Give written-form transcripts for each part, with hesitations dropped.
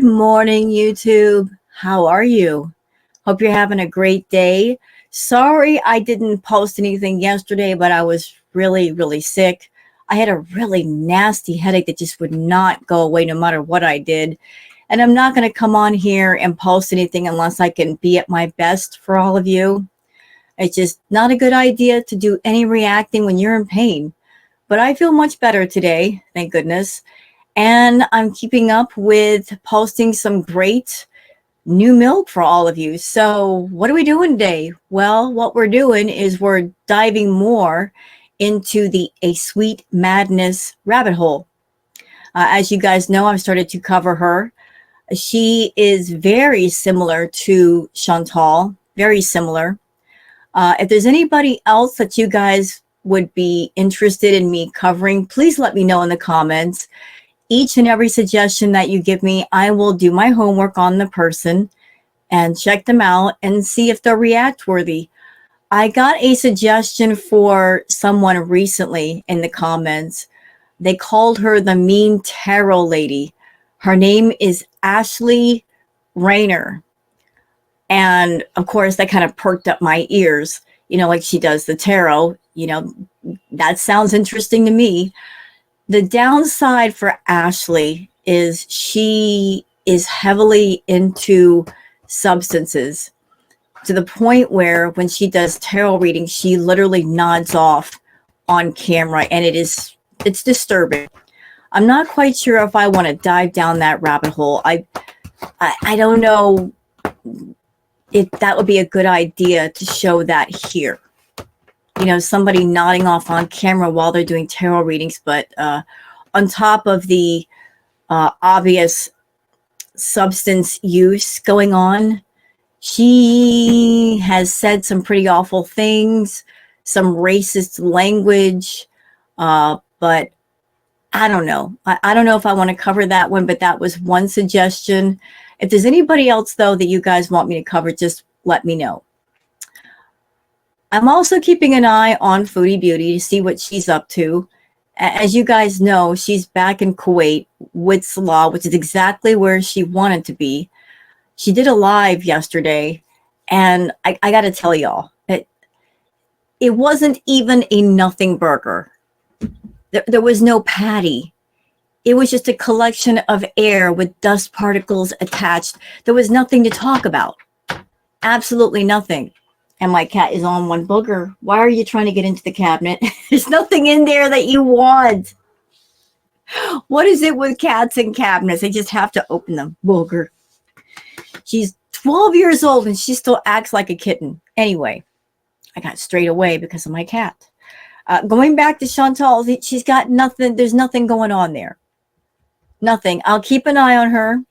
Good morning, YouTube. How are you? Hope you're having a great day. Sorry I didn't post anything yesterday, but I was really sick. I had a really nasty headache that just would not go away no matter what I did. And I'm not going to come on here and post anything unless I can be at my best for all of you. It's just not a good idea to do any reacting when you're in pain. But I feel much better today, thank goodness. And I'm keeping up with posting some great new milk for all of you. So what are we doing today? Well, what we're doing is we're diving more into the A Sweet Madness rabbit hole. As you guys know, I've started to cover her. She is very similar to Chantal, very similar. If there's anybody else that you guys would be interested in me covering, please let me know in the comments. Each and every suggestion that you give me, I will do my homework on the person and check them out and see if they're react worthy. I got a suggestion for someone recently in the comments. They called her the mean tarot lady. Her name is Ashley Rayner. And of course, that kind of perked up my ears, you know, like she does the tarot. You know, that sounds interesting to me. The downside for Ashley is she is heavily into substances to the point where when she does tarot readings, she literally nods off on camera, and it's disturbing. I'm not quite sure if I want to dive down that rabbit hole. I don't know if that would be a good idea to show that here. You know, somebody nodding off on camera while they're doing tarot readings, but on top of the obvious substance use going on, she has said some pretty awful things, some racist language, but I don't know. I don't know if I want to cover that one, but that was one suggestion. If there's anybody else, though, that you guys want me to cover, just let me know. I'm also keeping an eye on Foodie Beauty to see what she's up to. As you guys know, she's back in Kuwait with Salah, which is exactly where she wanted to be. She did a live yesterday, and I got to tell y'all, it wasn't even a nothing burger. There was no patty. It was just a collection of air with dust particles attached. There was nothing to talk about. Absolutely nothing. And my cat is on one booger. Why are you trying to get into the cabinet? There's nothing in there that you want. What is it with cats and cabinets? They just have to open them. Booger. She's 12 years old and she still acts like a kitten. Anyway, I got straight away because of my cat. Going back to Chantal, she's got nothing. There's nothing going on there. Nothing. I'll keep an eye on her.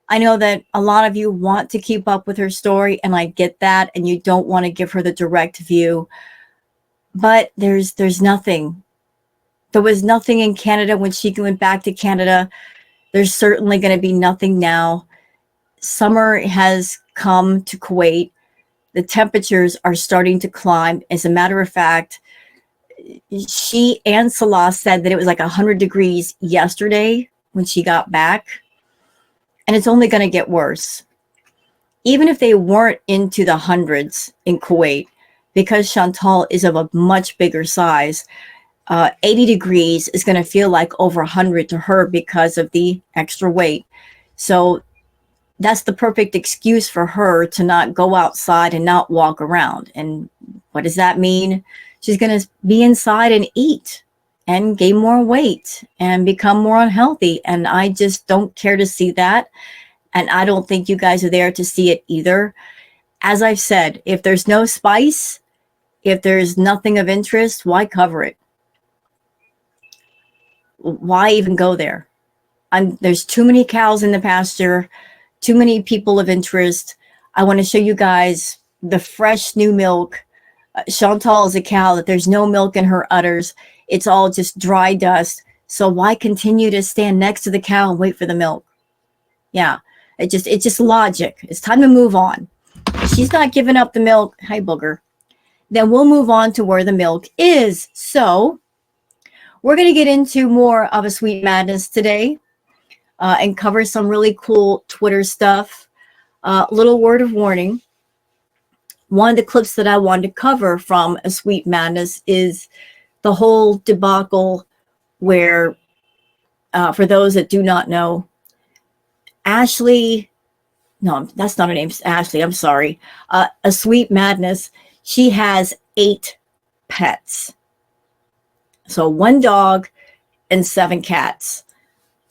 I know that a lot of you want to keep up with her story, and I get that, and you don't want to give her the direct view. But there's nothing. There was nothing in Canada when she went back to Canada. There's certainly going to be nothing now. Summer has come to Kuwait. The temperatures are starting to climb. As a matter of fact, she and Salah said that it was like 100 degrees yesterday when she got back. And it's only going to get worse. Even if they weren't into the hundreds in Kuwait, because Chantal is of a much bigger size, 80 degrees is going to feel like over 100 to her because of the extra weight. So that's the perfect excuse for her to not go outside and not walk around. And what does that mean? She's going to be inside and eat and gain more weight and become more unhealthy. And I just don't care to see that. And I don't think you guys are there to see it either. As I've said, if there's no spice, if there's nothing of interest, why cover it? Why even go there? There's too many cows in the pasture, too many people of interest. I want to show you guys the fresh new milk. Chantal is a cow that there's no milk in her udders. It's all just dry dust. So why continue to stand next to the cow and wait for the milk? Yeah, it's just logic. It's time to move on. If she's not giving up the milk, hi booger, then we'll move on to where the milk is. So we're going to get into more of a sweet madness today. and cover some really cool Twitter stuff. Little word of warning. One of the clips that I wanted to cover from A Sweet Madness is the whole debacle where, for those that do not know, Ashley, no, that's not her name, Ashley, I'm sorry. A Sweet Madness, she has 8 pets. So 1 dog and 7 cats.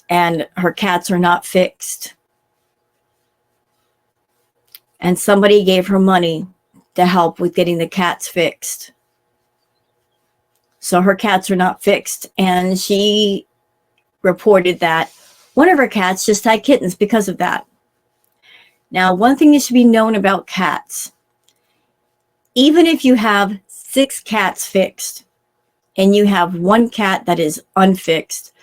And her cats are not fixed. And somebody gave her money to help with getting the cats fixed. So her cats are not fixed. And she reported that one of her cats just had kittens because of that. Now, one thing that should be known about cats, even if you have 6 cats fixed and you have 1 cat that is unfixed,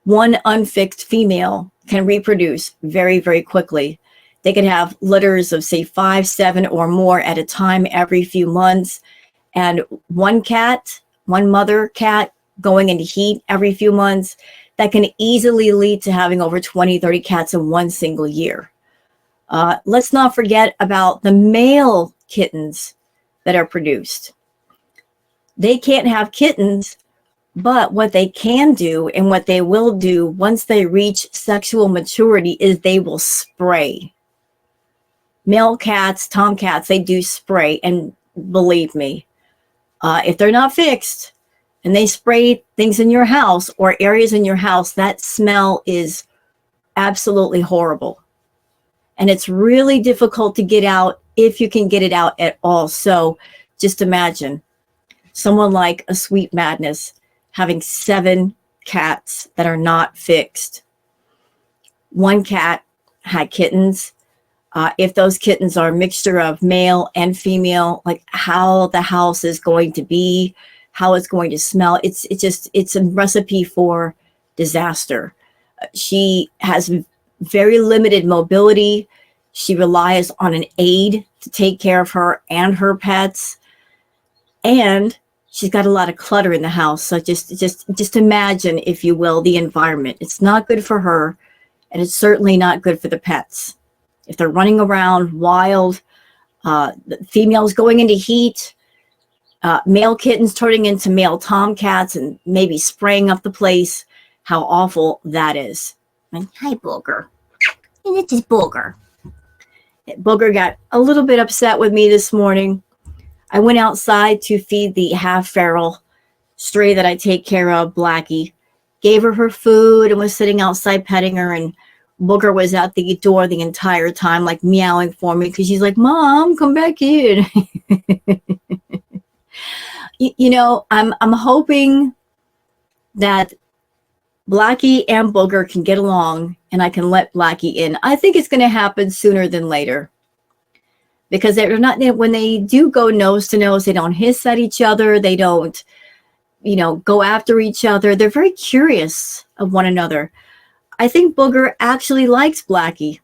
one unfixed female can reproduce very, very quickly. They can have litters of, say, 5, 7 or more at a time every few months. And 1 cat, 1 mother cat going into heat every few months, that can easily lead to having over 20, 30 cats in 1 single year. Let's not forget about the male kittens that are produced. They can't have kittens, but what they can do and what they will do once they reach sexual maturity is they will spray. Male cats, tomcats, they do spray. And believe me, if they're not fixed and they spray things in your house or areas in your house, that smell is absolutely horrible. And it's really difficult to get out if you can get it out at all. So just imagine someone like A Sweet Madness having 7 cats that are not fixed. 1 cat had kittens. If those kittens are a mixture of male and female, like how the house is going to be, how it's going to smell, it's a recipe for disaster. She has very limited mobility. She relies on an aide to take care of her and her pets. And she's got a lot of clutter in the house. So just imagine, if you will, the environment. It's not good for her, and it's certainly not good for the pets. If they're running around wild, the females going into heat, male kittens turning into male tomcats and maybe spraying up the place, how awful that is. And, hi, Booger. And it's just Booger. Booger got a little bit upset with me this morning. I went outside to feed the half-feral stray that I take care of, Blackie. Gave her food and was sitting outside petting her, and Booger was at the door the entire time, like meowing for me, because she's like, Mom, come back in. You know, I'm hoping that Blackie and Booger can get along and I can let Blackie in. I think it's going to happen sooner than later, because they're not, when they do go nose to nose, they don't hiss at each other. They don't, you know, go after each other. They're very curious of one another. I think Booger actually likes Blackie.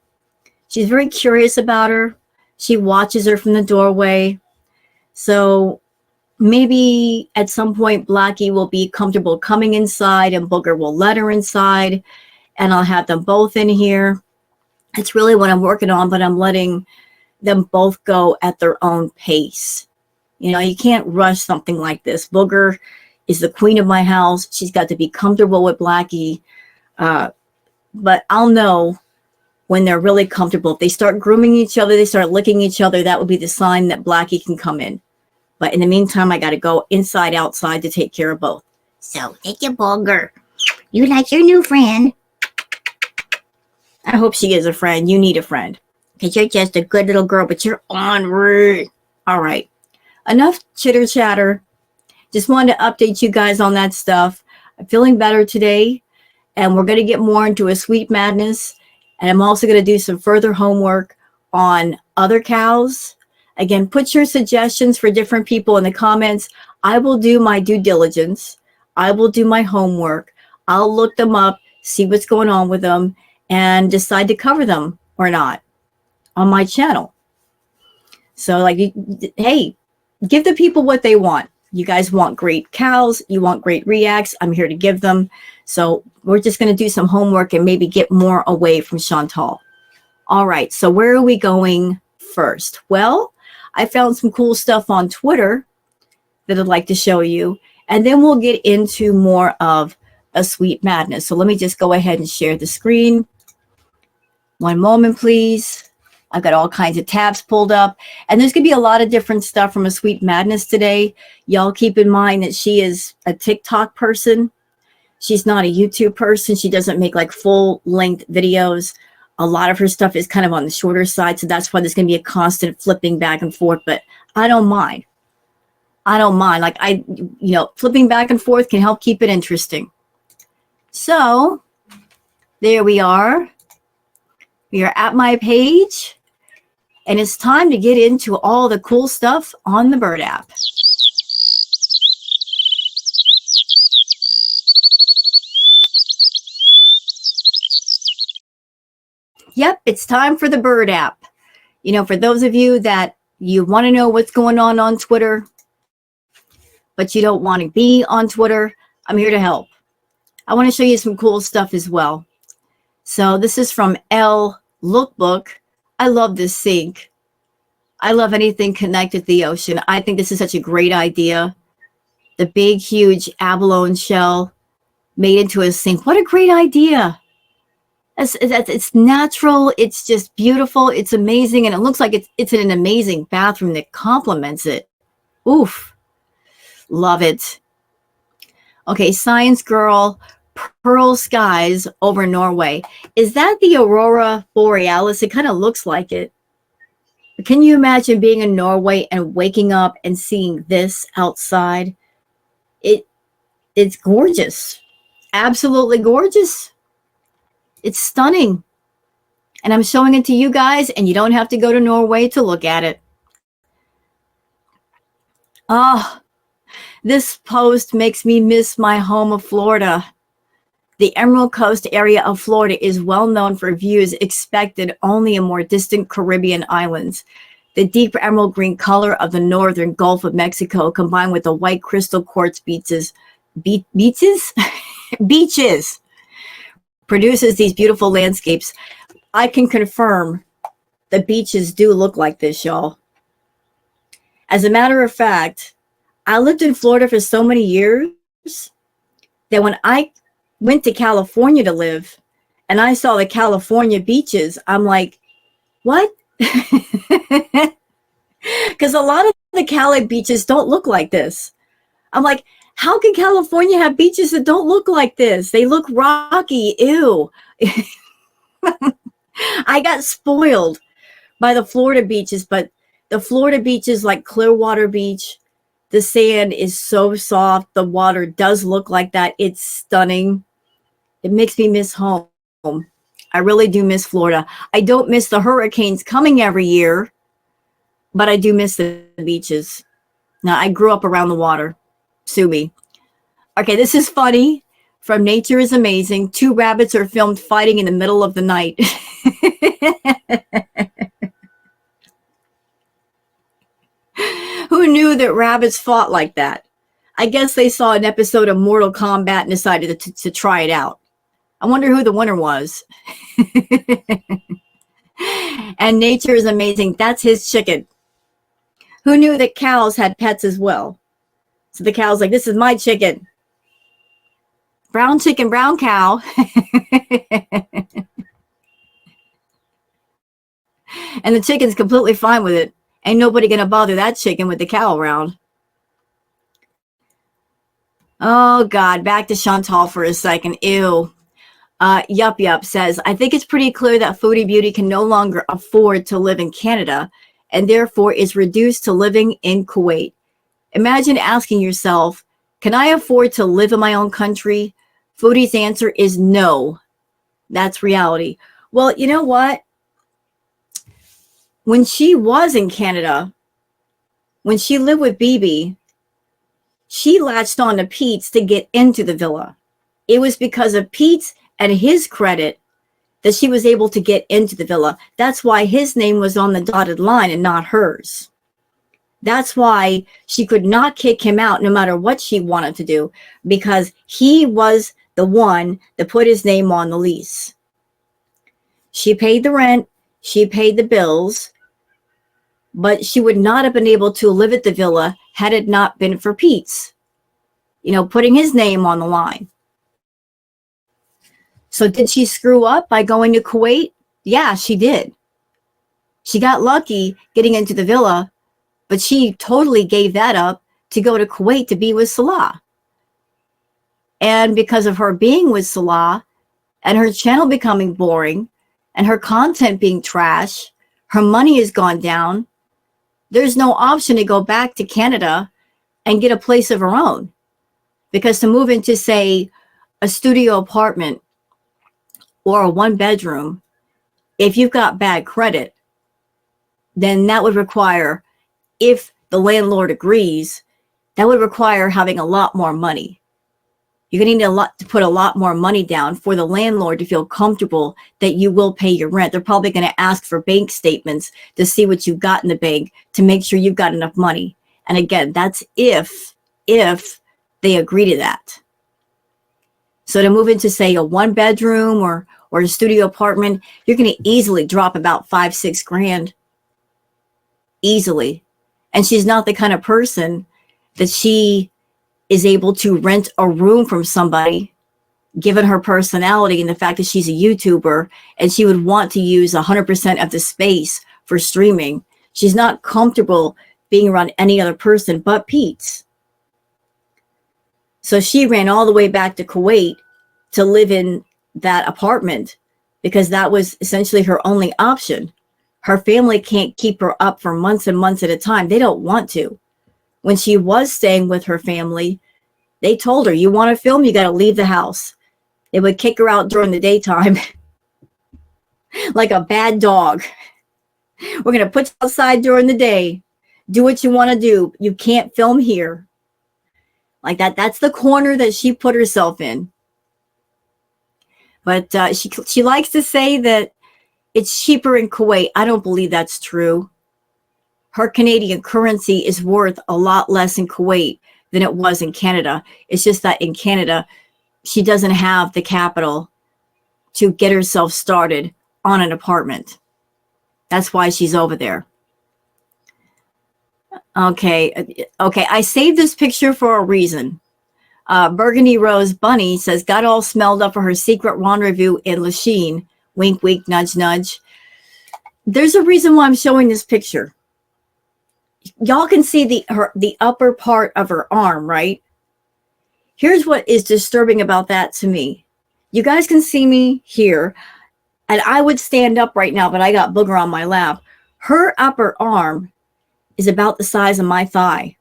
She's very curious about her. She watches her from the doorway. So maybe at some point Blackie will be comfortable coming inside and Booger will let her inside, and I'll have them both in here. It's really what I'm working on, but I'm letting them both go at their own pace. You know, you can't rush something like this. Booger is the queen of my house. She's got to be comfortable with Blackie. But I'll know when they're really comfortable. If they start grooming each other, they start licking each other, that would be the sign that Blackie can come in. But in the meantime, I got to go inside, outside to take care of both. So, thank you, Booger. You like your new friend? I hope she is a friend. You need a friend, because you're just a good little girl, but you're ornery. All right. Enough chitter chatter. Just wanted to update you guys on that stuff. I'm feeling better today, and we're going to get more into A Sweet Madness. And I'm also going to do some further homework on other cows. Again, put your suggestions for different people in the comments. I will do my due diligence. I will do my homework. I'll look them up, see what's going on with them, and decide to cover them or not on my channel. So, like, hey, give the people what they want. You guys want great cows. You want great reacts. I'm here to give them. So we're just going to do some homework and maybe get more away from Chantal. All right. So where are we going first? Well, I found some cool stuff on Twitter that I'd like to show you. And then we'll get into more of a sweet madness. So let me just go ahead and share the screen. One moment, please. I've got all kinds of tabs pulled up, and there's going to be a lot of different stuff from a sweet madness today. Y'all keep in mind that she is a TikTok person. She's not a YouTube person. She doesn't make like full length videos. A lot of her stuff is kind of on the shorter side. So that's why there's going to be a constant flipping back and forth, but I don't mind. I don't mind. Like flipping back and forth can help keep it interesting. So there we are. We are at my page. And it's time to get into all the cool stuff on the Bird app. Yep, it's time for the Bird app. You know, for those of you that you want to know what's going on Twitter, but you don't want to be on Twitter, I'm here to help. I want to show you some cool stuff as well. So this is from L Lookbook. I love this sink. I love anything connected to the ocean. I think this is such a great idea. The big, huge abalone shell made into a sink. What a great idea. It's natural. It's just beautiful. It's amazing. And it looks like it's in an amazing bathroom that complements it. Oof. Love it. Okay, Science Girl, pearl skies over Norway. Is that the Aurora Borealis? It kind of looks like it. But can you imagine being in Norway and waking up and seeing this outside? It's gorgeous. Absolutely gorgeous. It's stunning. And I'm showing it to you guys, and you don't have to go to Norway to look at it. Oh, this post makes me miss my home of Florida. The Emerald Coast area of Florida is well known for views expected only in more distant Caribbean islands. The deep emerald green color of the northern Gulf of Mexico, combined with the white crystal quartz beaches, produces these beautiful landscapes. I can confirm the beaches do look like this, y'all. As a matter of fact, I lived in Florida for so many years that when I went to California to live and I saw the California beaches, I'm like, what? Because a lot of the Cali beaches don't look like this. I'm like, how can California have beaches that don't look like this? They look rocky. Ew. I got spoiled by the Florida beaches, but the Florida beaches like Clearwater Beach, the sand is so soft. The water does look like that. It's stunning. It makes me miss home. I really do miss Florida. I don't miss the hurricanes coming every year, but I do miss the beaches. Now, I grew up around the water. Sue me. Okay, this is funny. From Nature is Amazing. 2 rabbits are filmed fighting in the middle of the night. Who knew that rabbits fought like that? I guess they saw an episode of Mortal Kombat and decided to try it out. I wonder who the winner was. And Nature is Amazing. That's his chicken. Who knew that cows had pets as well? So the cow's like, this is my chicken. Brown chicken, brown cow. And the chicken's completely fine with it. Ain't nobody going to bother that chicken with the cow around. Oh, God. Back to Chantal for a second. Ew. Yup says, I think it's pretty clear that Foodie Beauty can no longer afford to live in Canada and therefore is reduced to living in Kuwait. Imagine asking yourself, can I afford to live in my own country? Foodie's answer is no. That's reality. Well, you know what? When she was in Canada, when she lived with BB, she latched on to Pete's to get into the villa. It was because of Pete's and his credit that she was able to get into the villa. That's why his name was on the dotted line and not hers. That's why she could not kick him out no matter what she wanted to do, because he was the one that put his name on the lease. She paid the rent, she paid the bills, but she would not have been able to live at the villa had it not been for Pete's, putting his name on the line. So did she screw up by going to Kuwait? Yeah, she did. She got lucky getting into the villa, but she totally gave that up to go to Kuwait to be with Salah. And because of her being with Salah and her channel becoming boring and her content being trash, her money has gone down. There's no option to go back to Canada and get a place of her own. Because to move into, say, a studio apartment or a 1-bedroom, if you've got bad credit, then that would require, if the landlord agrees, that would require having a lot more money. You're going to need to put a lot more money down for the landlord to feel comfortable that you will pay your rent. They're probably going to ask for bank statements to see what you've got in the bank to make sure you've got enough money. And again, that's if they agree to that. So to move into, say, a 1-bedroom or a studio apartment, you're going to easily drop about $5-6 grand. Easily. And she's not the kind of person that she is able to rent a room from somebody, given her personality and the fact that she's a YouTuber and she would want to use 100% of the space for streaming. She's not comfortable being around any other person but Pete's. So she ran all the way back to Kuwait to live in that apartment because that was essentially her only option. Her family can't keep her up for months and months at a time. They don't want to. When she was staying with her family, they told her, you want to film, you got to leave the house. They would kick her out during the daytime like a bad dog. We're going to put you outside during the day. Do what you want to do. You can't film here. Like that. That's the corner that she put herself in. But she likes to say that it's cheaper in Kuwait. I don't believe that's true. Her Canadian currency is worth a lot less in Kuwait than it was in Canada. It's just that in Canada, she doesn't have the capital to get herself started on an apartment. That's why she's over there. Okay. I saved this picture for a reason. Burgundy Rose Bunny says, got all smelled up for her secret rendezvous in Lachine. Wink, wink, nudge, nudge. There's a reason why I'm showing this picture. Y'all can see the upper part of her arm, right? Here's what is disturbing about that to me. You guys can see me here, and I would stand up right now, but I got booger on my lap. Her upper arm is about the size of my thigh.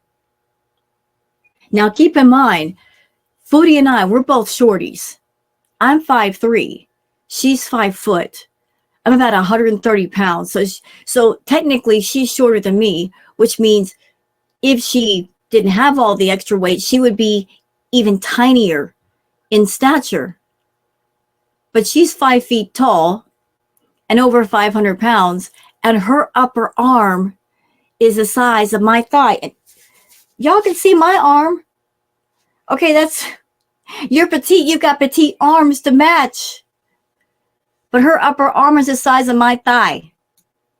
Now, keep in mind, Foodie and I, we're both shorties. I'm 5'3". She's 5 foot. I'm about 130 pounds. So technically, she's shorter than me, which means if she didn't have all the extra weight, she would be even tinier in stature. But she's 5 feet tall and over 500 pounds, and her upper arm is the size of my thigh. And y'all can see my arm. Okay, you're petite. You've got petite arms to match. But her upper arm is the size of my thigh.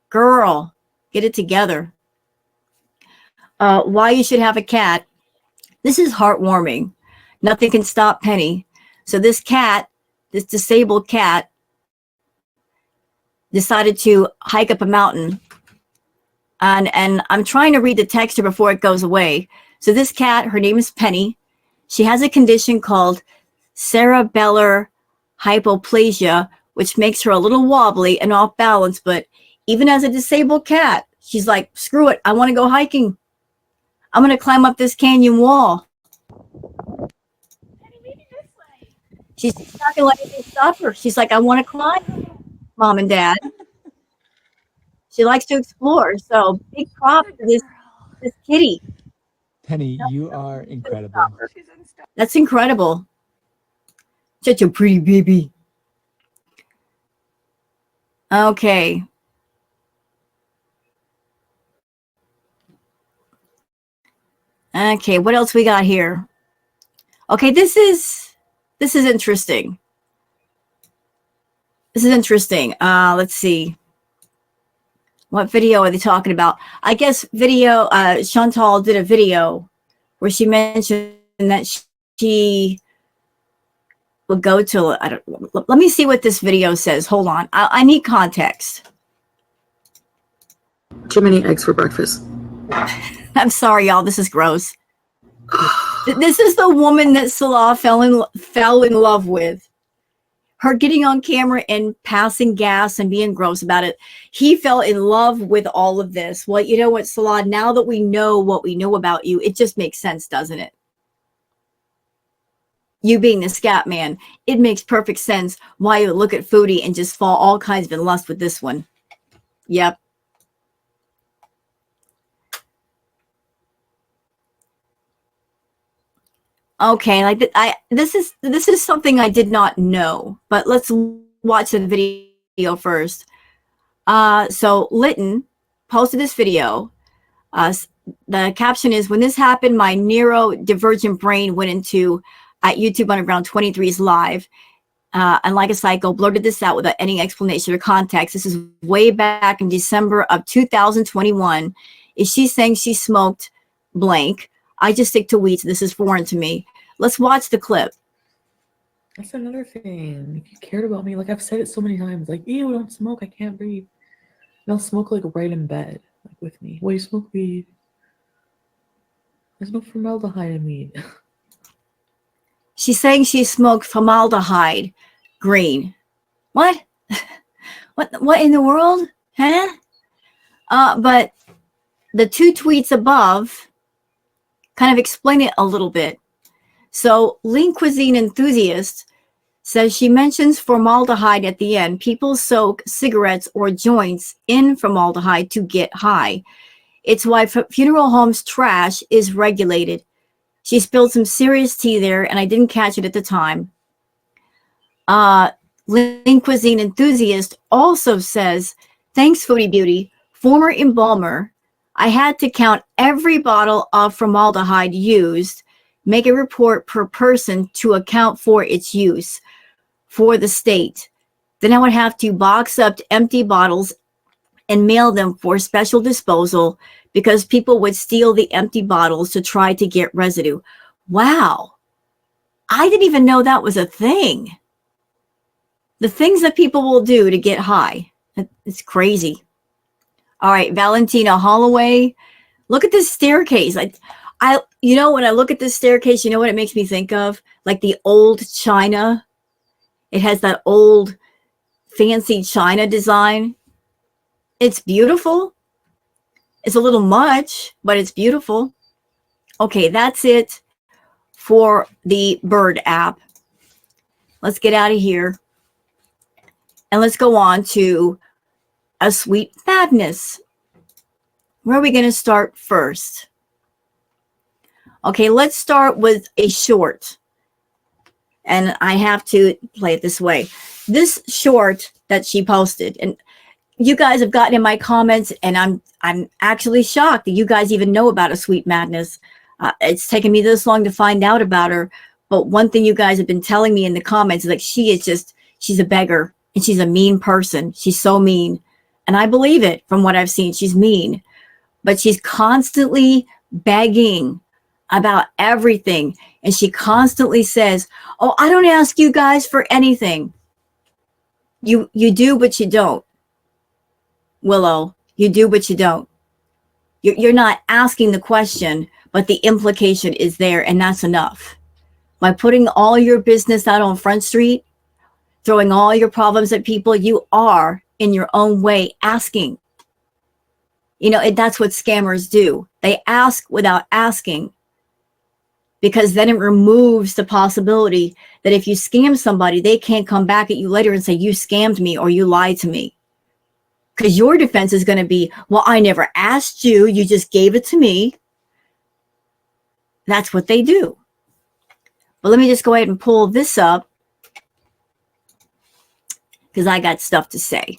Girl, get it together. Why you should have a cat. This is heartwarming. Nothing can stop Penny. So this disabled cat, decided to hike up a mountain. And I'm trying to read the text here before it goes away. So this cat, her name is Penny. She has a condition called cerebellar hypoplasia, which makes her a little wobbly and off balance. But even as a disabled cat, she's like, screw it. I want to go hiking. I'm going to climb up this canyon wall. She's not going to let anything stop her. She's like, I want to climb, Mom and Dad. She likes to explore. So big props to this kitty. Penny, you are incredible. That's incredible. Such a pretty baby. Okay. Okay, what else we got here? Okay, this is interesting. This is interesting. Let's see. What video are they talking about? I guess video, Chantal did a video where she mentioned that she would go to, I don't, let me see what this video says. Hold on. I need context. Too many eggs for breakfast. I'm sorry, y'all. This is gross. This is the woman that Salah fell in love with. Her getting on camera and passing gas and being gross about it. He fell in love with all of this. Well, you know what, Salah, now that we know what we know about you, it just makes sense, doesn't it? You being the scat man, it makes perfect sense why you look at Foodie and just fall all kinds of in lust with this one. Yep. Okay, like this is something I did not know, but let's watch the video first. So Litton posted this video. The caption is, when this happened, my neurodivergent brain went into at YouTube Underground 23's live, and like a psycho, blurted this out without any explanation or context. This is way back in December of 2021. Is she saying she smoked blank? I just stick to weeds. This is foreign to me. Let's watch the clip. That's another thing. If you cared about me, like I've said it so many times, like, ew, don't smoke, I can't breathe. They'll smoke like right in bed, like with me. Well, you smoke weed. There's no formaldehyde in weed. She's saying she smoked formaldehyde green. What? What in the world? Huh? But the two tweets above kind of explain it a little bit. So Lean Cuisine Enthusiast says she mentions formaldehyde at the end. People soak cigarettes or joints in formaldehyde to get high. It's why funeral homes trash is regulated. She spilled some serious tea there, and I didn't catch it at the time. Lean Cuisine Enthusiast also says, thanks, Foodie Beauty, former embalmer. I had to count every bottle of formaldehyde used, make a report per person to account for its use for the state. Then I would have to box up empty bottles and mail them for special disposal because people would steal the empty bottles to try to get residue. Wow. I didn't even know that was a thing. The things that people will do to get high. It's crazy. All right, Valentina Holloway. Look at this staircase. You know, when I look at this staircase, you know what it makes me think of? Like the old China. It has that old fancy China design. It's beautiful. It's a little much, but it's beautiful. Okay, that's it for the Bird app. Let's get out of here. And let's go on to a Sweet Madness. Where are we going to start first? Okay, let's start with a short. And I have to play it this way. This short that she posted, and you guys have gotten in my comments, and I'm actually shocked that you guys even know about a Sweet Madness. It's taken me this long to find out about her. But one thing you guys have been telling me in the comments is like she's a beggar and she's a mean person. She's so mean. And I believe it from what I've seen. She's mean. But she's constantly begging about everything. And she constantly says, oh, I don't ask you guys for anything. You do, but you don't. Willow, you do, but you don't. You're not asking the question, but the implication is there, and that's enough. By putting all your business out on Front Street, throwing all your problems at people, you are, in your own way, asking. You know, that's what scammers do. They ask without asking, because then it removes the possibility that if you scam somebody, they can't come back at you later and say, you scammed me or you lied to me. Because your defense is going to be, well, I never asked you. You just gave it to me. That's what they do. But let me just go ahead and pull this up because I got stuff to say.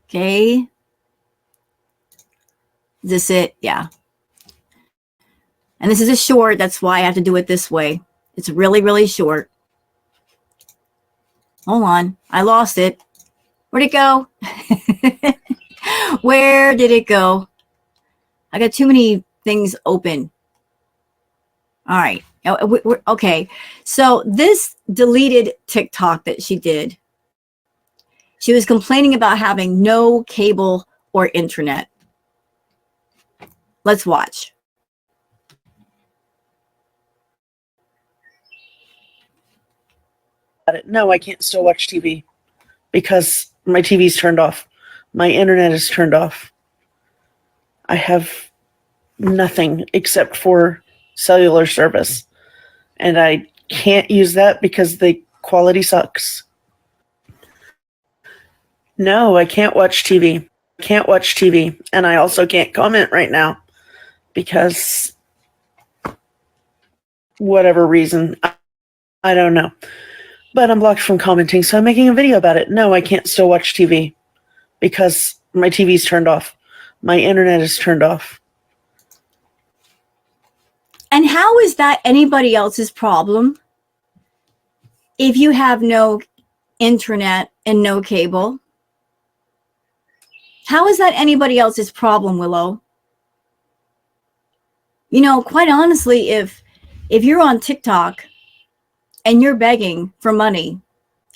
Okay. Is this it? Yeah. And this is a short. That's why I have to do it this way. It's really, really short. Hold on. I lost it. Where'd it go? Where did it go? I got too many things open. All right. Okay. So this deleted TikTok that she did, she was complaining about having no cable or internet. Let's watch. No, I can't still watch TV because my TV's turned off. My internet is turned off. I have nothing except for cellular service. And I can't use that because the quality sucks. No, I can't watch TV. I can't watch TV. And I also can't comment right now because whatever reason, I don't know. But I'm blocked from commenting, so I'm making a video about it. No, I can't still watch TV because my TV's turned off. My internet is turned off. And how is that anybody else's problem if you have no internet and no cable? How is that anybody else's problem, Willow? You know, quite honestly, if you're on TikTok and you're begging for money,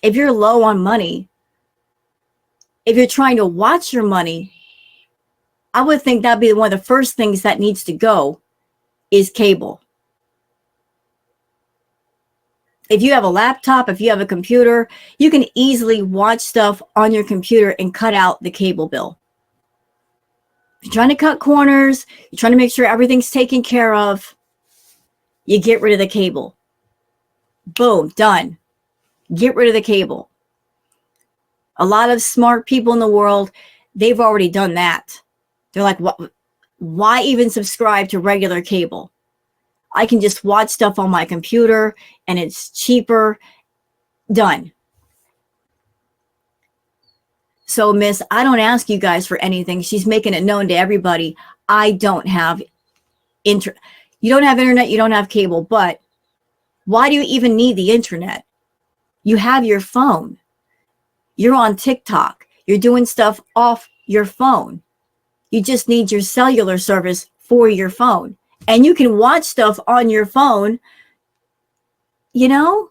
if you're low on money, if you're trying to watch your money, I would think that'd be one of the first things that needs to go is cable. If you have a laptop, if you have a computer, you can easily watch stuff on your computer and cut out the cable bill. If you're trying to cut corners, you're trying to make sure everything's taken care of, you get rid of the cable. Boom, done. Get rid of the cable. A lot of smart people in the world, they've already done that. They're like, what? Why even subscribe to regular cable? I can just watch stuff on my computer and it's cheaper. Done. So, Miss, I don't ask you guys for anything. She's making it known to everybody. I don't have you don't have internet, you don't have cable, but why do you even need the internet? You have your phone. You're on TikTok. You're doing stuff off your phone. You just need your cellular service for your phone. And you can watch stuff on your phone, you know?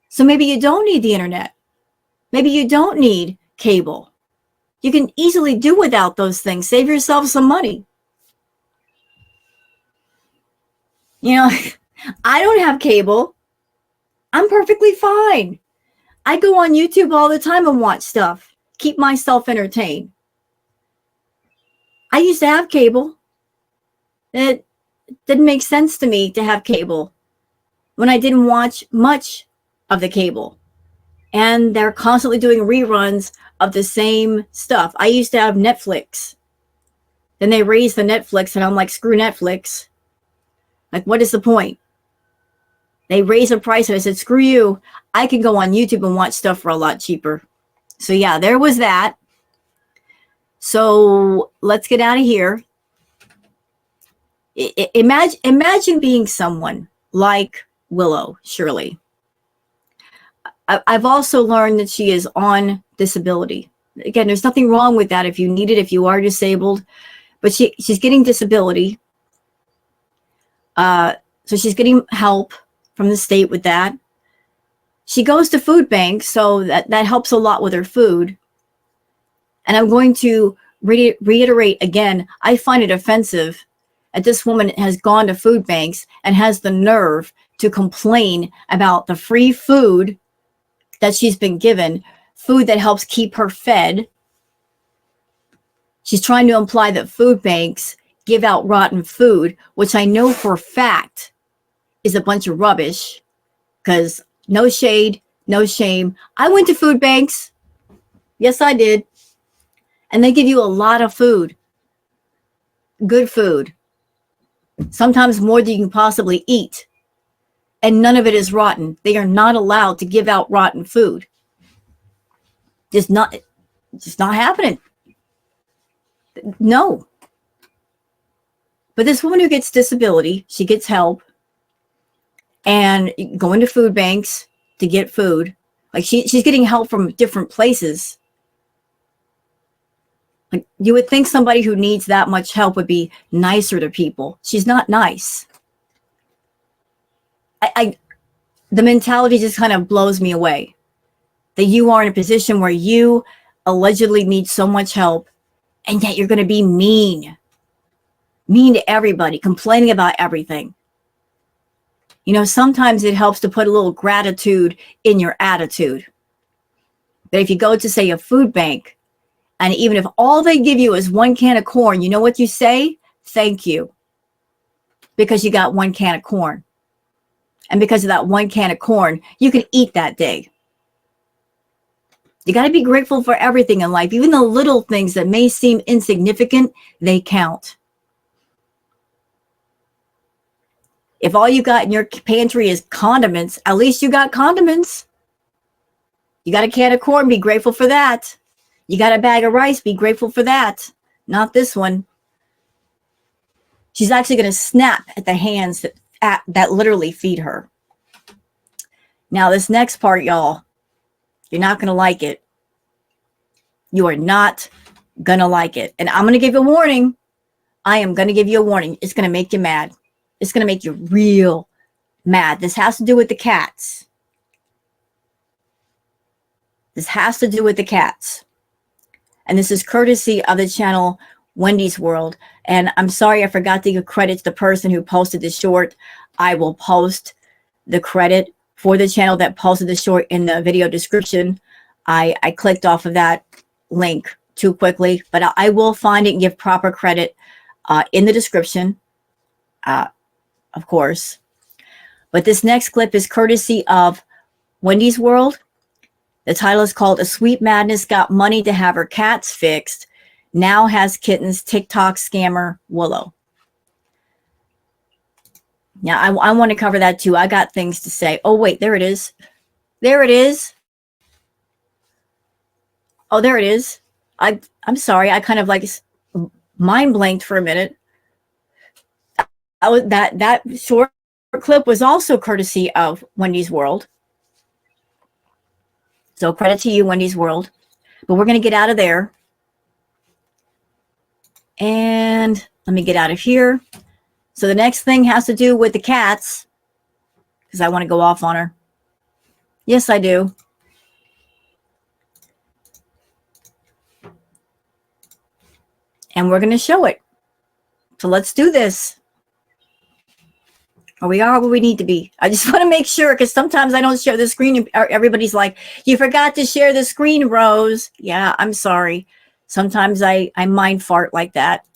So maybe you don't need the internet. Maybe you don't need cable. You can easily do without those things. Save yourself some money. You know, I don't have cable. I'm perfectly fine. I go on YouTube all the time and watch stuff. Keep myself entertained. I used to have cable. It didn't make sense to me to have cable when I didn't watch much of the cable. And they're constantly doing reruns of the same stuff. I used to have Netflix. Then they raised the Netflix and I'm like, screw Netflix. Like, what is the point? They raised the price and I said, screw you. I can go on YouTube and watch stuff for a lot cheaper. So yeah, there was that. So let's get out of here. Imagine being someone like Willow Shirley. I've also learned that she is on disability. Again, there's nothing wrong with that if you need it, if you are disabled. But she's getting disability. So she's getting help from the state with that. She goes to food banks, so that helps a lot with her food. And I'm going to reiterate again, I find it offensive that this woman has gone to food banks and has the nerve to complain about the free food that she's been given, food that helps keep her fed. She's trying to imply that food banks give out rotten food, which I know for a fact is a bunch of rubbish, because no shade, no shame. I went to food banks. Yes, I did. And they give you a lot of food, good food, sometimes more than you can possibly eat. And none of it is rotten. They are not allowed to give out rotten food. Just not happening. No. But this woman who gets disability, she gets help and going to food banks to get food. Like she's getting help from different places. Like you would think somebody who needs that much help would be nicer to people. She's not nice. The mentality just kind of blows me away. That you are in a position where you allegedly need so much help, and yet you're going to be mean to everybody, complaining about everything. You know, sometimes it helps to put a little gratitude in your attitude. But if you go to, say, a food bank, and even if all they give you is 1 can of corn, you know what you say? Thank you. Because you got 1 can of corn. And because of that 1 can of corn, you can eat that day. You got to be grateful for everything in life. Even the little things that may seem insignificant, they count. If all you got in your pantry is condiments, at least you got condiments. You got a can of corn, be grateful for that. You got a bag of rice, be grateful for that. Not this one. She's actually going to snap at the hands that literally feed her. Now, this next part, y'all, you're not going to like it. You are not going to like it. And I'm going to give you a warning. I am going to give you a warning. It's going to make you mad. It's going to make you real mad. This has to do with the cats. This has to do with the cats. And this is courtesy of the channel Wendy's World. And I'm sorry, I forgot to give credit to the person who posted the short. I will post the credit for the channel that posted the short in the video description. I clicked off of that link too quickly, but I will find it and give proper credit in the description, of course. But this next clip is courtesy of Wendy's World. The title is called Asweetmadness Got Money to Have Her Cats Fixed. Now has kittens, TikTok scammer Willow. Now, I want to cover that too. I got things to say. Oh, wait, there it is. There it is. Oh, there it is. I'm sorry. I kind of like mind blanked for a minute. That short clip was also courtesy of Wendy's World. So credit to you, Wendy's World. But we're going to get out of there. And let me get out of here. So the next thing has to do with the cats, because I want to go off on her. Yes, I do. And we're going to show it. So let's do this. Or we are where we need to be. I just want to make sure, because sometimes I don't share the screen. And everybody's like, you forgot to share the screen, Rose. Yeah, I'm sorry. Sometimes I mind fart like that.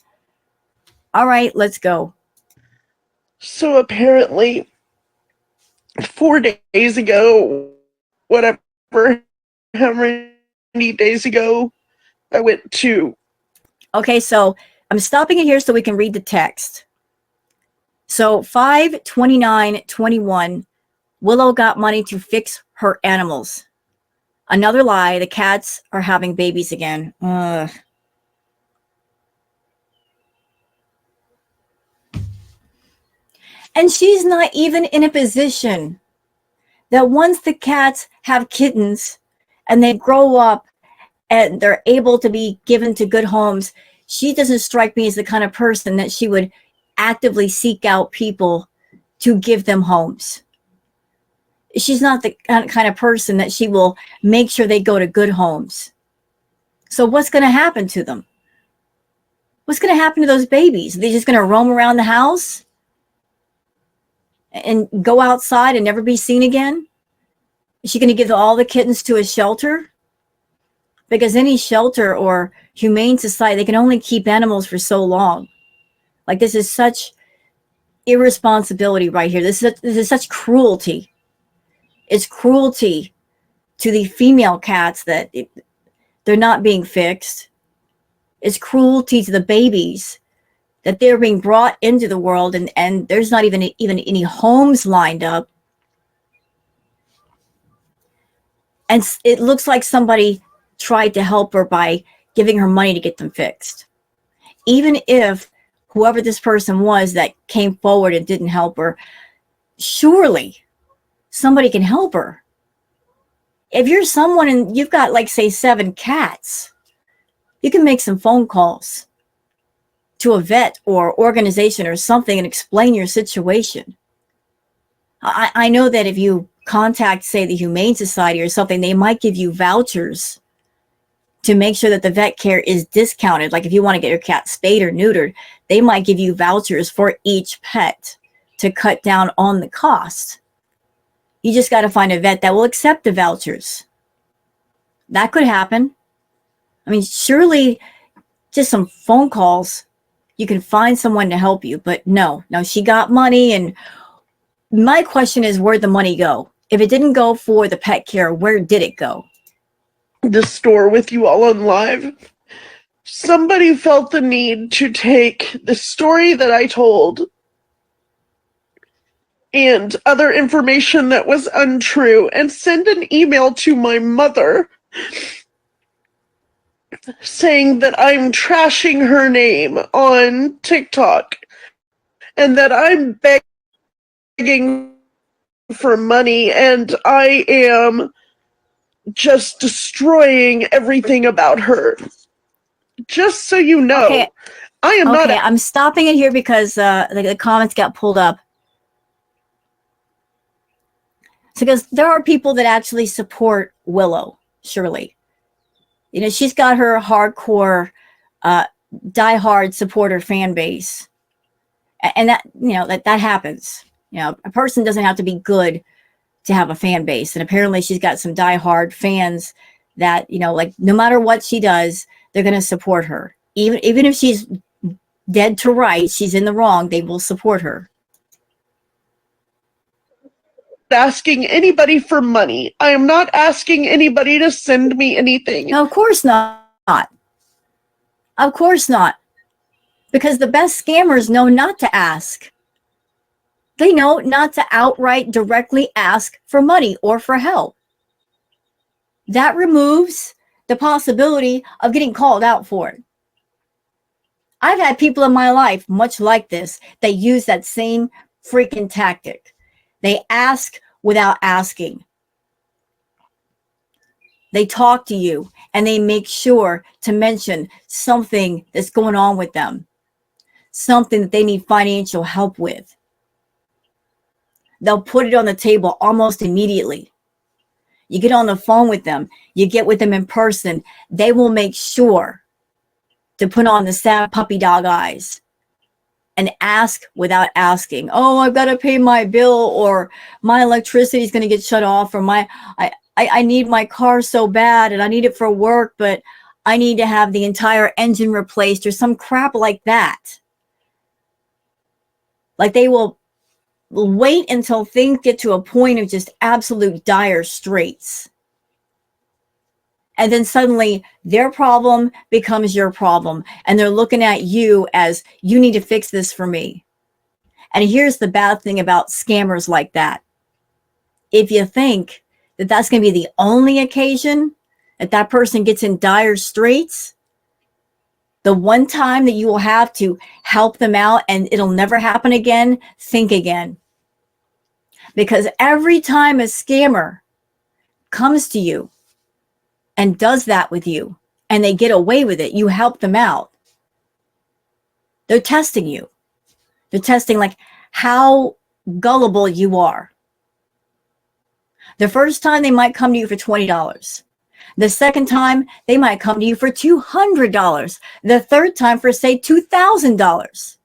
All right, let's go. So apparently, 4 days ago, whatever, how many days ago, I went to... Okay, so I'm stopping it here so we can read the text. So 5/29/21, Willow got money to fix her animals. Another lie, the cats are having babies again. Ugh. And she's not even in a position that once the cats have kittens and they grow up and they're able to be given to good homes, she doesn't strike me as the kind of person that she would actively seek out people to give them homes. She's not the kind of person that she will make sure they go to good homes. So what's going to happen to them? What's going to happen to those babies? Are they just going to roam around the house and go outside and never be seen again? Is she going to give all the kittens to a shelter? Because any shelter or humane society, they can only keep animals for so long. Like, this is such irresponsibility right here. This is such cruelty. It's cruelty to the female cats that they're not being fixed. It's cruelty to the babies that they're being brought into the world and there's not even any homes lined up. And it looks like somebody tried to help her by giving her money to get them fixed. Even if whoever this person was that came forward and didn't help her, surely somebody can help her. If you're someone and you've got, like, say, 7 cats, you can make some phone calls to a vet or organization or something and explain your situation. I know that if you contact, say, the Humane Society or something, they might give you vouchers to make sure that the vet care is discounted. Like if you want to get your cat spayed or neutered, they might give you vouchers for each pet to cut down on the cost. You just got to find a vet that will accept the vouchers. That could happen. I mean, surely just some phone calls, you can find someone to help you. But no, she got money. And my question is, where'd the money go? If it didn't go for the pet care, where did it go? The store with you all on live. Somebody felt the need to take the story that I told and other information that was untrue and send an email to my mother saying that I'm trashing her name on TikTok and that I'm begging for money and I am just destroying everything about her. Just so you know, Okay. I am not. I'm stopping it here because the comments got pulled up. So, because there are people that actually support Willow, surely. You know, she's got her hardcore, diehard supporter fan base. And that, you know, that happens. You know, a person doesn't have to be good to have a fan base. And apparently she's got some diehard fans that, you know, like no matter what she does, they're going to support her. Even if she's dead to rights, she's in the wrong, they will support her. Asking anybody for money. I am not asking anybody to send me anything. No, of course not. Of course not. Because the best scammers know not to ask. They know not to outright directly ask for money or for help. That removes the possibility of getting called out for it. I've had people in my life, much like this, that use that same freaking tactic. They ask without asking. They talk to you and they make sure to mention something that's going on with them, something that they need financial help with. They'll put it on the table almost immediately. You get on the phone with them, you get with them in person, they will make sure to put on the sad puppy dog eyes and ask without asking. Oh, I've got to pay my bill, or my electricity is going to get shut off, or I need my car so bad and I need it for work, but I need to have the entire engine replaced, or some crap like that. Like they will wait until things get to a point of just absolute dire straits. And then suddenly their problem becomes your problem. And they're looking at you as, you need to fix this for me. And here's the bad thing about scammers like that. If you think that that's going to be the only occasion that that person gets in dire straits, the one time that you will have to help them out and it'll never happen again, think again. Because every time a scammer comes to you and does that with you, and they get away with it, you help them out. They're testing you. They're testing like how gullible you are. The first time they might come to you for $20. The second time they might come to you for $200. The third time for, say, $2,000.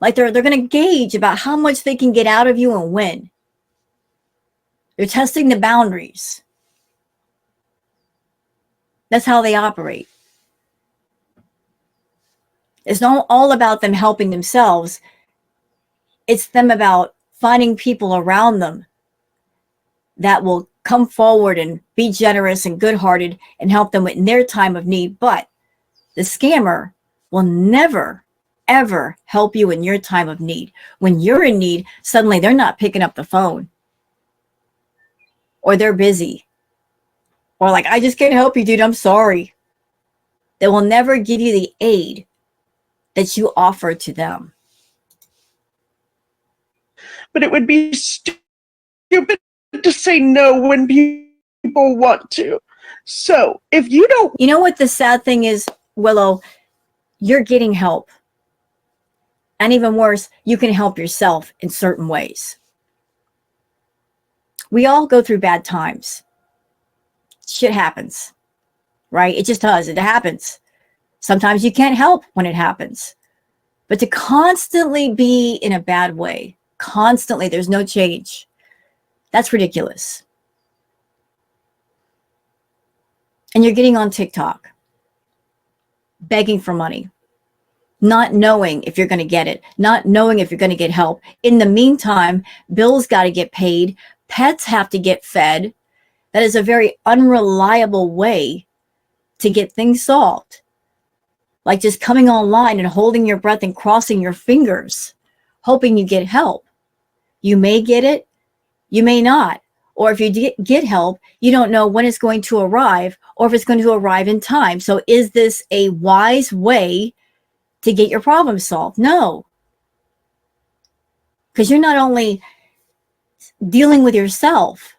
Like they're going to gauge about how much they can get out of you and when. They're testing the boundaries. That's how they operate. It's not all about them helping themselves. It's them about finding people around them that will come forward and be generous and good-hearted and help them in their time of need. But the scammer will never, ever help you in your time of need. When you're in need, suddenly they're not picking up the phone. Or they're busy. Or like, I just can't help you, dude. I'm sorry. They will never give you the aid that you offer to them. But it would be stupid to say no when people want to. So if you don't, You know what the sad thing is, Willow? You're getting help. And even worse, you can help yourself in certain ways. We all go through bad times. Shit happens, right? It just does. It happens. Sometimes you can't help when it happens. But to constantly be in a bad way, constantly, there's no change. That's ridiculous. And you're getting on TikTok, begging for money, not knowing if you're going to get it, not knowing if you're going to get help. In the meantime, bills got to get paid. Pets have to get fed. That is a very unreliable way to get things solved. Like just coming online and holding your breath and crossing your fingers, hoping you get help. You may get it, you may not. Or if you get help, you don't know when it's going to arrive or if it's going to arrive in time. So is this a wise way to get your problem solved? No. Because you're not only dealing with yourself.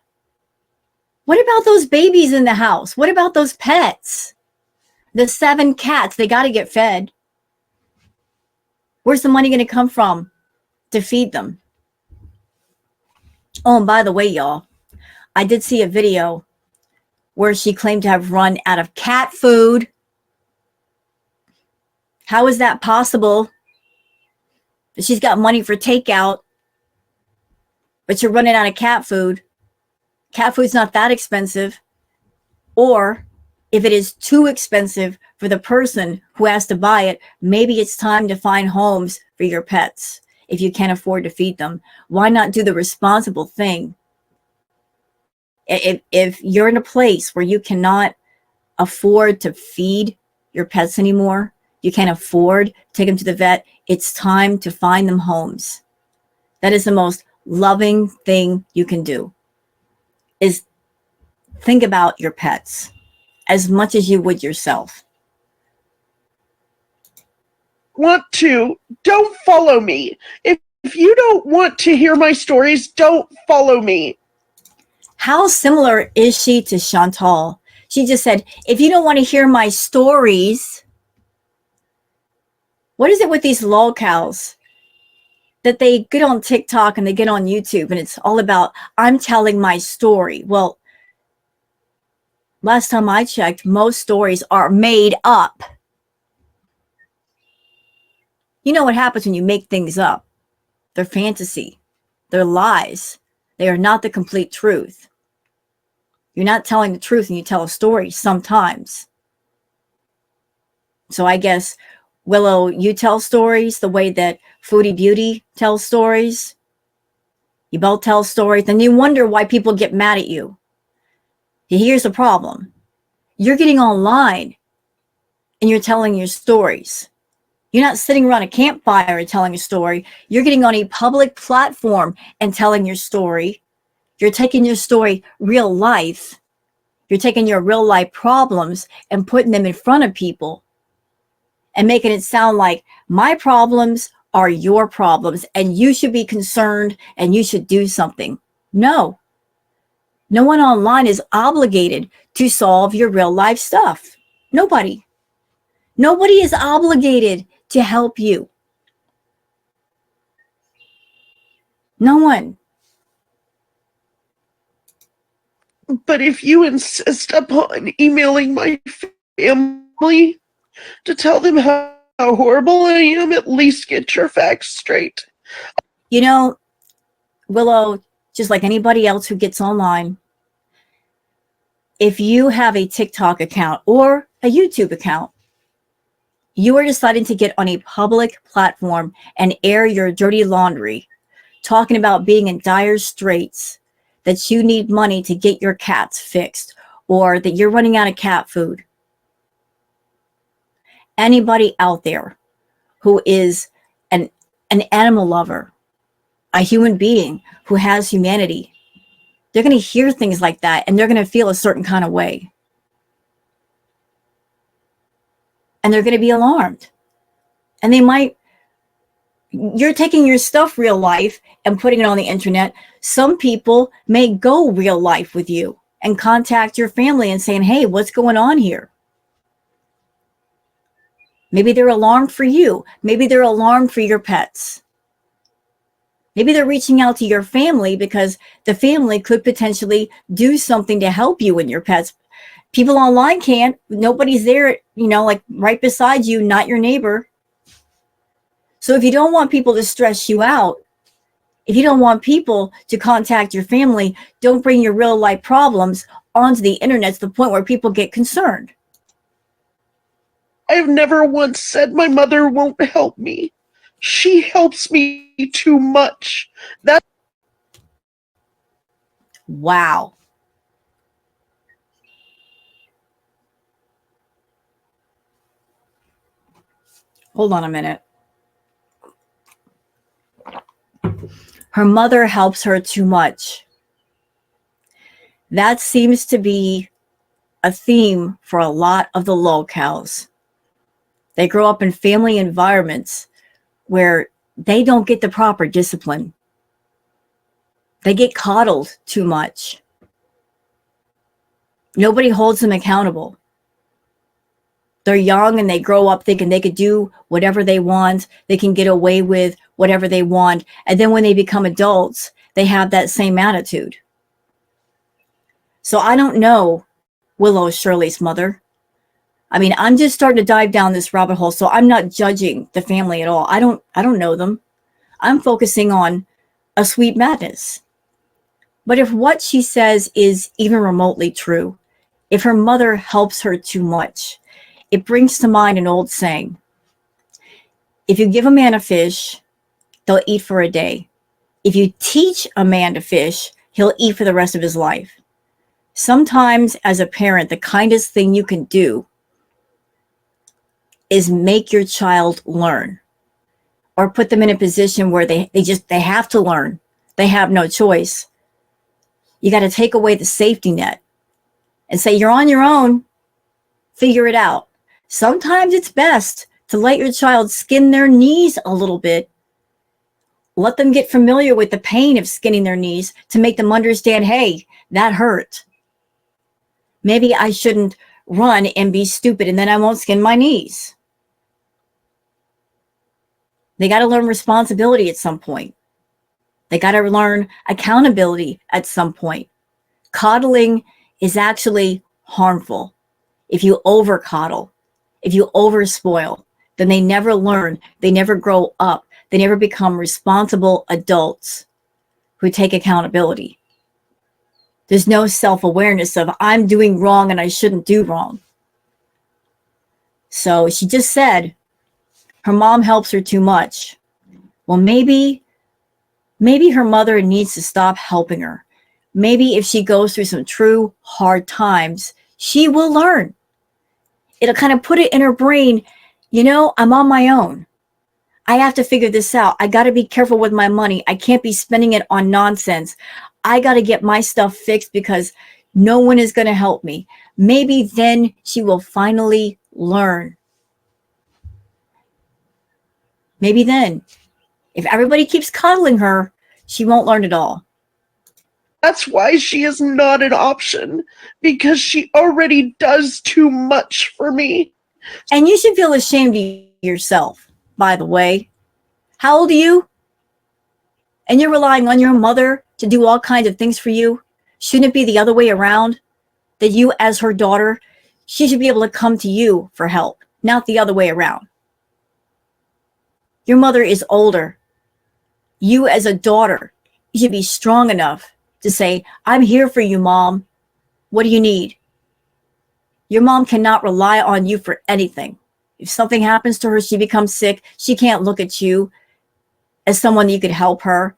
What about those babies in the house? What about those pets? The 7 cats, they got to get fed. Where's the money going to come from to feed them? Oh, and by the way, y'all, I did see a video where she claimed to have run out of cat food. How is that possible? She's got money for takeout, but you're running out of cat food. Cat food's not that expensive. Or if it is too expensive for the person who has to buy it, maybe it's time to find homes for your pets if you can't afford to feed them. Why not do the responsible thing? If you're in a place where you cannot afford to feed your pets anymore, you can't afford to take them to the vet, it's time to find them homes. That is the most loving thing you can do, is think about your pets as much as you would yourself. don't follow me. If you don't want to hear my stories, don't follow me. How similar is she to Chantal? She just said, if you don't want to hear my stories, what is it with these lolcows that they get on TikTok and they get on YouTube and it's all about, I'm telling my story. Well, last time I checked, most stories are made up. You know what happens when you make things up? They're fantasy. They're lies. They are not the complete truth. You're not telling the truth when you tell a story sometimes. So I guess, Willow, you tell stories the way that Foodie Beauty tells stories. You both tell stories, and you wonder why people get mad at you. Here's the problem. You're getting online and you're telling your stories. You're not sitting around a campfire and telling a story. You're getting on a public platform and telling your story. You're taking your story real life. You're taking your real life problems and putting them in front of people and making it sound like my problems are your problems and you should be concerned and you should do something. No. No one online is obligated to solve your real life stuff. Nobody. Nobody is obligated to help you. No one. But if you insist upon emailing my family to tell them how horrible I am, at least get your facts straight. You know, Willow, just like anybody else who gets online, if you have a TikTok account or a YouTube account, you are deciding to get on a public platform and air your dirty laundry, talking about being in dire straits, that you need money to get your cats fixed, or that you're running out of cat food. Anybody out there who is an animal lover, a human being who has humanity, they're going to hear things like that and they're going to feel a certain kind of way. And they're going to be alarmed. And you're taking your stuff real life and putting it on the internet. Some people may go real life with you and contact your family and saying, hey, what's going on here? Maybe they're alarmed for you. Maybe they're alarmed for your pets. Maybe they're reaching out to your family because the family could potentially do something to help you and your pets. People online can't. Nobody's there, like right beside you, not your neighbor. So if you don't want people to stress you out, if you don't want people to contact your family, don't bring your real life problems onto the internet to the point where people get concerned. I've never once said my mother won't help me. She helps me too much. Wow. Hold on a minute. Her mother helps her too much. That seems to be a theme for a lot of the locals. They grow up in family environments where they don't get the proper discipline. They get coddled too much. Nobody holds them accountable. They're young and they grow up thinking they could do whatever they want. They can get away with whatever they want. And then when they become adults, they have that same attitude. So I don't know Willow Shirley's mother. I mean, I'm just starting to dive down this rabbit hole, so I'm not judging the family at all. I don't know them. I'm focusing on Asweetmadness. But if what she says is even remotely true, if her mother helps her too much, it brings to mind an old saying. If you give a man a fish, they'll eat for a day. If you teach a man to fish, he'll eat for the rest of his life. Sometimes as a parent, the kindest thing you can do is make your child learn or put them in a position where they have to learn. They have no choice. You got to take away the safety net and say, you're on your own, figure it out. Sometimes it's best to let your child skin their knees a little bit. Let them get familiar with the pain of skinning their knees to make them understand, hey, that hurt. Maybe I shouldn't run and be stupid and then I won't skin my knees. They got to learn responsibility at some point. They got to learn accountability at some point. Coddling is actually harmful. If you over coddle, if you over spoil, then they never learn. They never grow up. They never become responsible adults who take accountability. There's no self-awareness of I'm doing wrong and I shouldn't do wrong. So she just said her mom helps her too much. Well, maybe her mother needs to stop helping her. Maybe if she goes through some true hard times, she will learn. It'll kind of put it in her brain, I'm on my own. I have to figure this out. I got to be careful with my money. I can't be spending it on nonsense. I got to get my stuff fixed because no one is going to help me. Maybe then she will finally learn. Maybe then, if everybody keeps coddling her, she won't learn at all. That's why she is not an option, because she already does too much for me. And you should feel ashamed of yourself, by the way. How old are you? And you're relying on your mother to do all kinds of things for you? Shouldn't it be the other way around? That you, as her daughter, she should be able to come to you for help, not the other way around. Your mother is older. You, as a daughter, you should be strong enough to say, I'm here for you, Mom. What do you need? Your mom cannot rely on you for anything. If something happens to her, she becomes sick, she can't look at you as someone you could help her.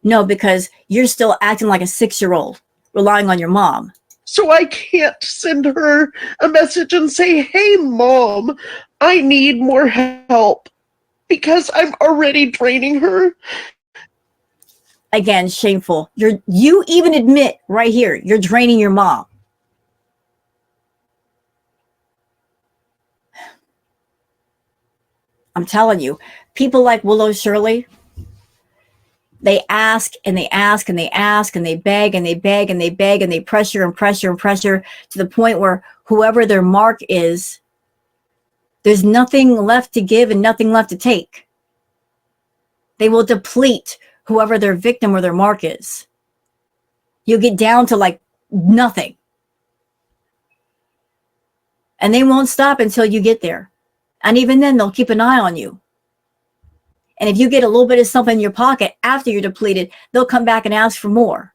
No, because you're still acting like a 6-year-old, relying on your mom. So I can't send her a message and say, hey, Mom, I need more help, because I'm already draining her. Again, shameful. You even admit right here, you're draining your mom. I'm telling you, people like Willow Shirley, they ask and they ask and they ask and they beg and they beg and they beg and they pressure and pressure and pressure to the point where whoever their mark is, there's nothing left to give and nothing left to take. They will deplete whoever their victim or their mark is. You'll get down to like nothing. And they won't stop until you get there. And even then, they'll keep an eye on you. And if you get a little bit of something in your pocket after you're depleted, they'll come back and ask for more.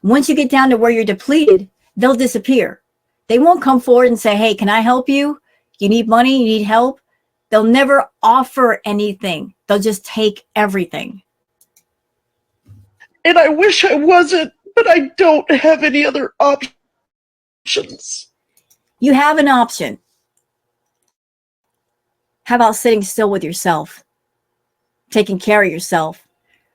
Once you get down to where you're depleted, they'll disappear. They won't come forward and say, hey, can I help you? You need money? You need help? They'll never offer anything. They'll just take everything. And I wish I wasn't, but I don't have any other options. You have an option. How about sitting still with yourself, taking care of yourself,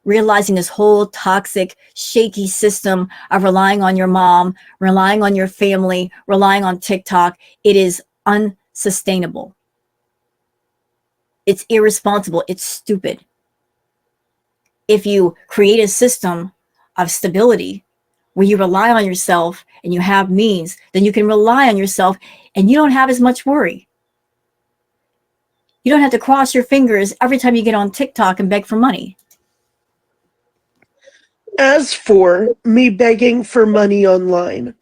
realizing this whole toxic, shaky system of relying on your mom, relying on your family, relying on TikTok, it is unsustainable. It's irresponsible. It's stupid. If you create a system of stability where you rely on yourself and you have means, then you can rely on yourself and you don't have as much worry. You don't have to cross your fingers every time you get on TikTok and beg for money. As for me begging for money online,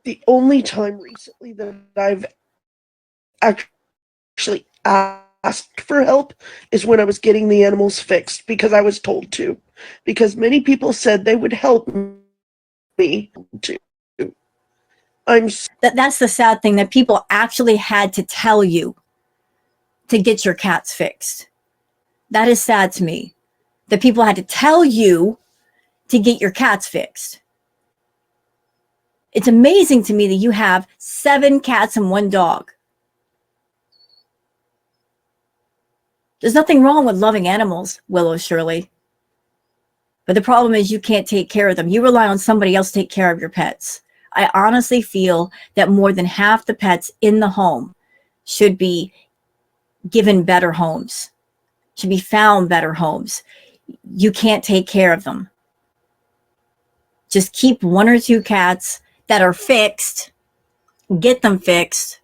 the only time recently that I've actually asked for help is when I was getting the animals fixed because I was told to. Because many people said they would help me to. That's the sad thing, that people actually had to tell you to get your cats fixed. That is sad to me, that people had to tell you to get your cats fixed. It's amazing to me that you have 7 cats and 1 dog. There's nothing wrong with loving animals, Willow Shirley. But the problem is you can't take care of them. You rely on somebody else to take care of your pets. I honestly feel that more than half the pets in the home should be given better homes, should be found better homes. You can't take care of them. Just keep 1 or 2 cats that are fixed, get them fixed,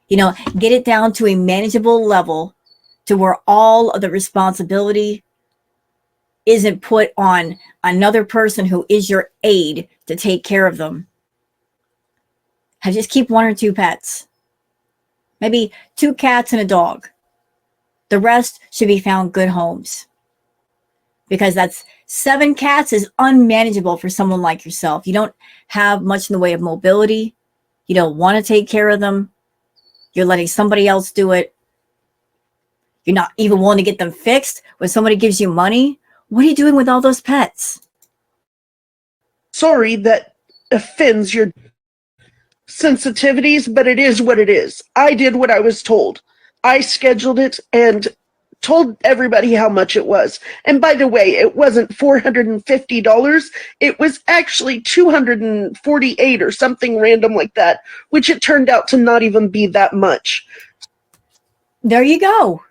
get it down to a manageable level to where all of the responsibility isn't put on another person who is your aide to take care of them. Just keep 1 or 2 pets. Maybe 2 cats and a dog. The rest should be found good homes. Because that's 7 cats is unmanageable for someone like yourself. You don't have much in the way of mobility. You don't want to take care of them. You're letting somebody else do it. You're not even willing to get them fixed when somebody gives you money. What are you doing with all those pets? Sorry that offends your sensitivities, but it is what it is. I did what I was told. I scheduled it and told everybody how much it was. And by the way, it wasn't $450. It was actually $248 or something random like that, which it turned out to not even be that much. There you go.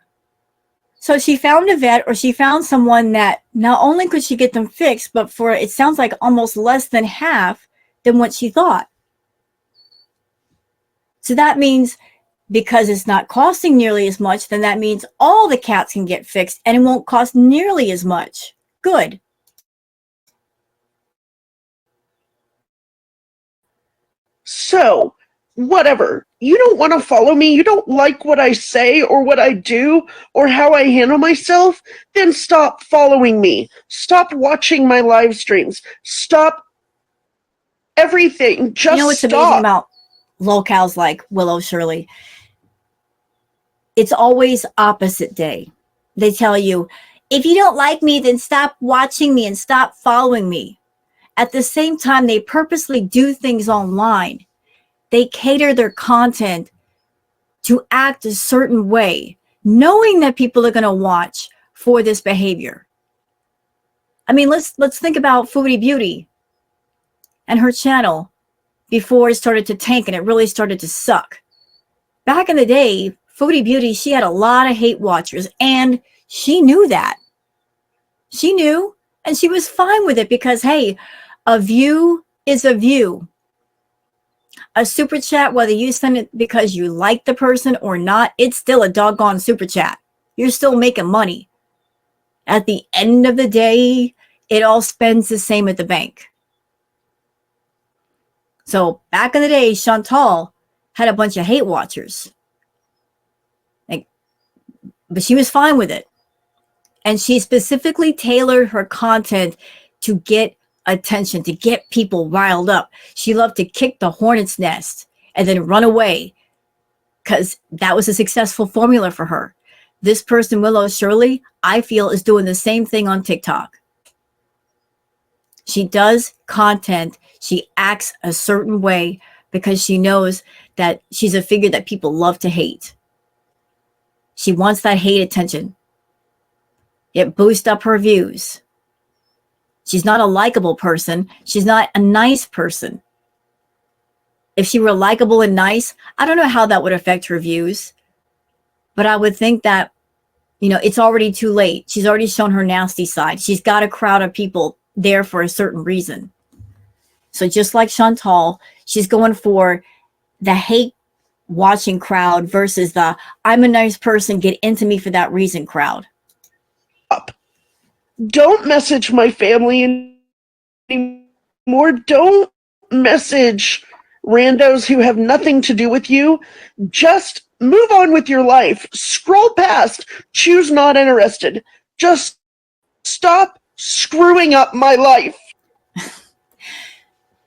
So she found a vet, or she found someone that not only could she get them fixed, but for, it sounds like, almost less than half than what she thought. So that means, because it's not costing nearly as much, then that means all the cats can get fixed and it won't cost nearly as much. Good. So, whatever. You don't want to follow me, you don't like what I say or what I do or how I handle myself, then stop following me. Stop watching my live streams. Stop everything. Just what's stop. Amazing about locales like Willow Shirley? It's always opposite day. They tell you, if you don't like me, then stop watching me and stop following me. At the same time, they purposely do things online. They cater their content to act a certain way, knowing that people are going to watch for this behavior. I mean, let's think about Foodie Beauty and her channel before it started to tank and it really started to suck. Back in the day, Foodie Beauty, she had a lot of hate watchers, and she knew that. She knew, and she was fine with it because, hey, a view is a view. A super chat, whether you send it because you like the person or not, it's still a doggone super chat. You're still making money. At the end of the day, it all spends the same at the bank. So back in the day, Chantal had a bunch of hate watchers. But she was fine with it. And she specifically tailored her content to get attention, to get people riled up. She loved to kick the hornet's nest and then run away because that was a successful formula for her. This person, Willow Shirley, I feel is doing the same thing on TikTok. She does content. She acts a certain way because she knows that she's a figure that people love to hate. She wants that hate attention. It boosts up her views. She's not a likable person. She's not a nice person. If she were likable and nice, I don't know how that would affect her views. But I would think that, it's already too late. She's already shown her nasty side. She's got a crowd of people there for a certain reason. So just like Chantal, she's going for the hate watching crowd versus the I'm a nice person, get into me for that reason crowd. Don't message my family anymore. Don't message randos who have nothing to do with you. Just move on with your life. Scroll past. Choose not interested. Just stop screwing up my life.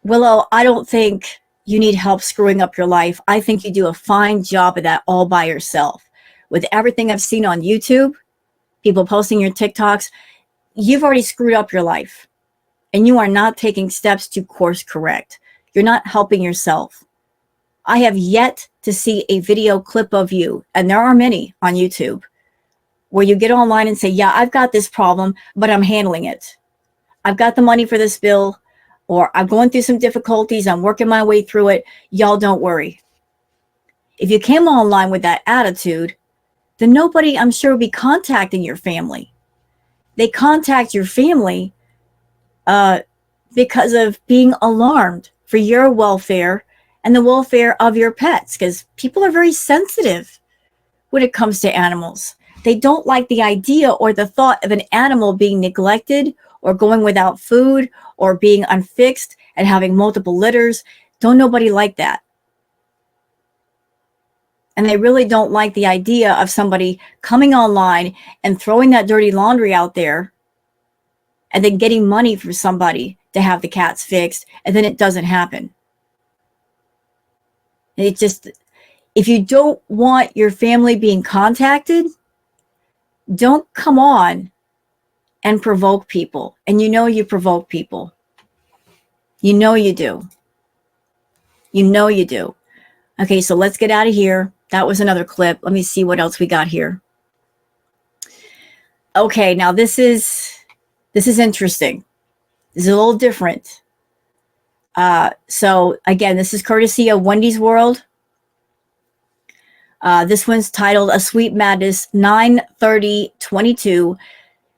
Willow, I don't think you need help screwing up your life. I think you do a fine job of that all by yourself. With everything I've seen on YouTube, people posting your TikToks, you've already screwed up your life. And you are not taking steps to course correct. You're not helping yourself. I have yet to see a video clip of you, and there are many on YouTube, where you get online and say, yeah, I've got this problem, but I'm handling it. I've got the money for this bill, or I'm going through some difficulties. I'm working my way through it. Y'all don't worry. If you came online with that attitude, then nobody, I'm sure, will be contacting your family. They contact your family because of being alarmed for your welfare and the welfare of your pets, because people are very sensitive when it comes to animals. They don't like the idea or the thought of an animal being neglected or going without food or being unfixed and having multiple litters. Don't nobody like that. And they really don't like the idea of somebody coming online and throwing that dirty laundry out there and then getting money from somebody to have the cats fixed, and then it doesn't happen. It just, if you don't want your family being contacted, don't come on and provoke people. And you provoke people. You know you do. You know you do. Okay, so let's get out of here. That was another clip. Let me see what else we got here. Okay, now this is interesting. This is a little different. So again, this is courtesy of Wendy's World. This one's titled Asweetmadness 9/30/22.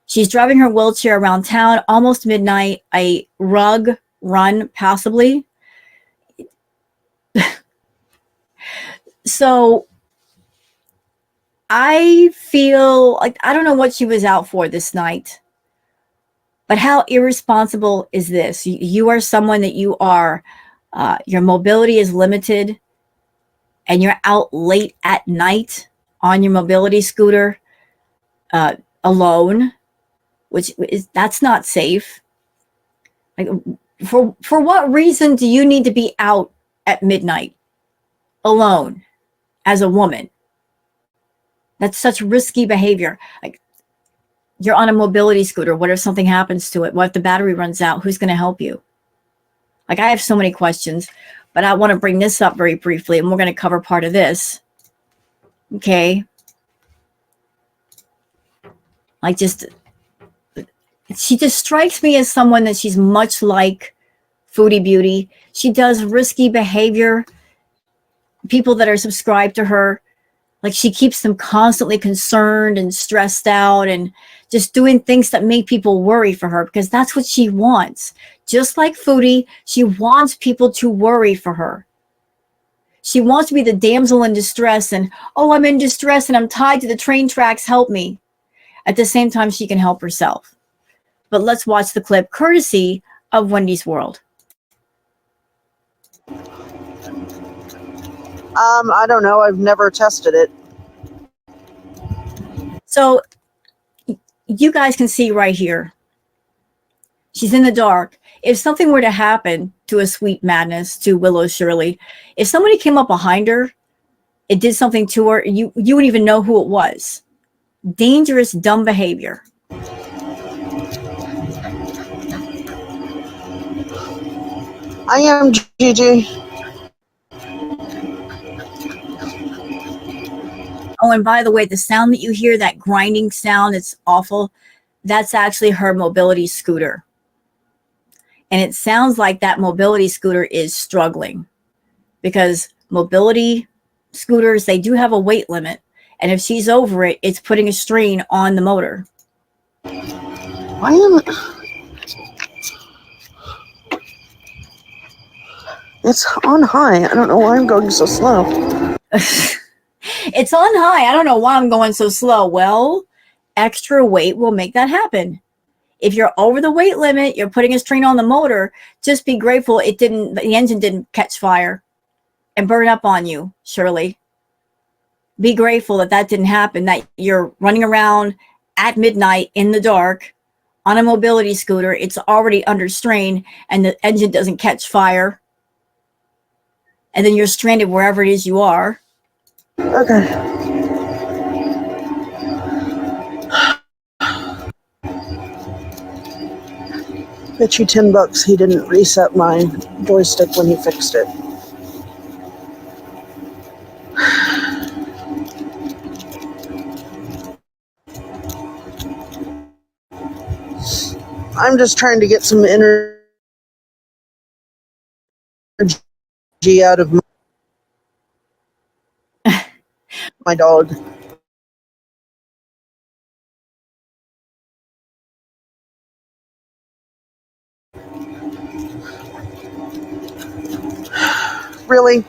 She's driving her wheelchair around town, almost midnight, a rug run passably. So I feel like, I don't know what she was out for this night, but how irresponsible is this? You are someone that you are, your mobility is limited, and you're out late at night on your mobility scooter alone, that's not safe. Like, for what reason do you need to be out at midnight alone as a woman? That's such risky behavior. Like, you're on a mobility scooter. What if something happens to it? What if the battery runs out? Who's going to help you? Like, I have so many questions, but I want to bring this up very briefly, and we're going to cover part of this. Okay. Like, she just strikes me as someone that she's much like Foodie Beauty. She does risky behavior. People that are subscribed to her, Like she keeps them constantly concerned and stressed out and just doing things that make people worry for her because that's what she wants. Just like Foodie, she wants people to worry for her. She wants to be the damsel in distress and, oh, I'm in distress and I'm tied to the train tracks, help me. At the same time, she can help herself. But let's watch the clip courtesy of Wendy's World. I don't know. I've never tested it. So you guys can see right here. She's in the dark. If something were to happen to a Sweet Madness, to Willow Shirley, if somebody came up behind her, it did something to her, you wouldn't even know who it was. Dangerous, dumb behavior. I am Gigi. Oh, and by the way, the sound that you hear, that grinding sound, it's awful. That's actually her mobility scooter. And it sounds like that mobility scooter is struggling because mobility scooters, they do have a weight limit. And if she's over it, it's putting a strain on the motor. Why am It's on high. I don't know why I'm going so slow. It's on high. I don't know why I'm going so slow. Well, extra weight will make that happen. If you're over the weight limit, you're putting a strain on the motor, just be grateful the engine didn't catch fire and burn up on you, Shirley. Be grateful that didn't happen, that you're running around at midnight in the dark on a mobility scooter. It's already under strain and the engine doesn't catch fire. And then you're stranded wherever it is you are. Okay. Bet you $10 he didn't reset my joystick when he fixed it. I'm just trying to get some energy out of my dog. Really?